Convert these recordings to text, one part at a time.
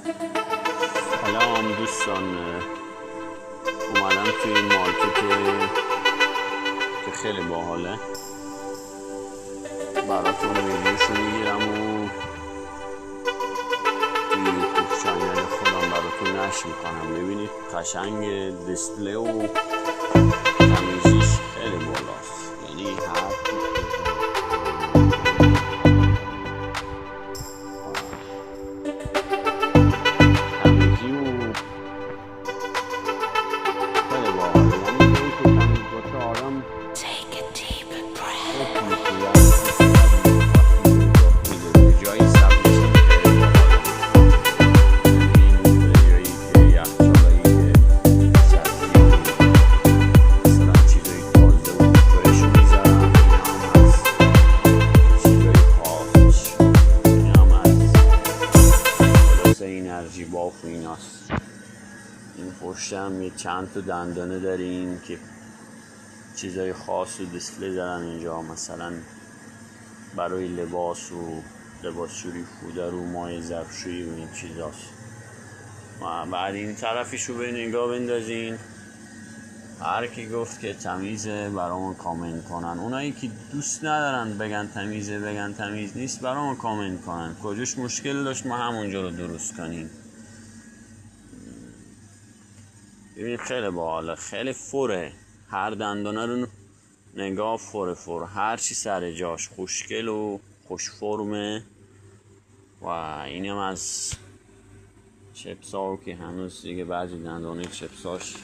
سلام دوستان، اومدم توی این مارکت که خیلی باحاله براتون ریویوشو میگیرم و توی یوتیوب چنل خودم براتون نشر میکنم. ببینید قشنگ دیسپلی و تمیزیش خیلی بالاست، یعنی هر انرژی باف و ایناست. این پشتم یه چند تا دندانه داریم که چیزای خاص و دیسپلی دارن اینجا، مثلا برای لباس و لباسشویی، پودر و مایع ظرفشویی و این چیزاست. و بعد این طرفیشو به نگاه بندازین. هر کی گفت که تمیزه برامون کامنت کنن، اونایی که دوست ندارن بگن تمیزه بگن تمیز نیست برامون کامنت کنن، کجاش مشکل داشت ما همونجا رو درست کنیم. ببین خیلی باحاله، خیلی فره، هر دندانه رو نگاه فر هر چی سر جاش، خوشگل و خوش فرمه. و اینم از چپسا که هنوز دیگه بعضی دندانه چپساش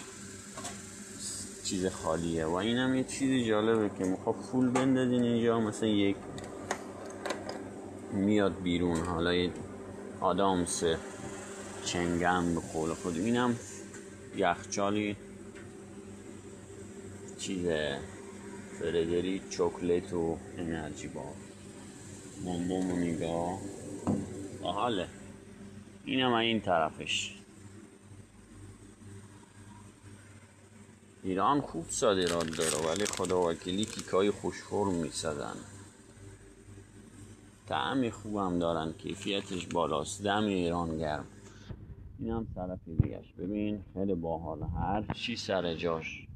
چیز خالیه. و اینم یه چیزی جالبه که میخواد فول بندازین اینجا، مثلا یک میاد بیرون، حالا یه آدامس چنگم به قول خود. اینم یخچالی چیزه، فردری چوکلت و انرژی بار بوم و نگاه باحاله. اینم این طرفش. ایران خوب صادرات داره ولی خدا وکیلی کیکای خوشفرم میسازن، طعم خوبم دارن، کیفیتش بالاست، دم ایران گرم. اینم طرف دیگهش، ببین خیلی باحاله، هر چی سر جاش.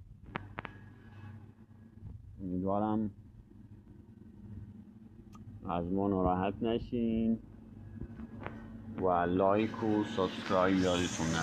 امیدوارم از ما ناراحت نشین و لایک و سابسکرایب یادتون نره.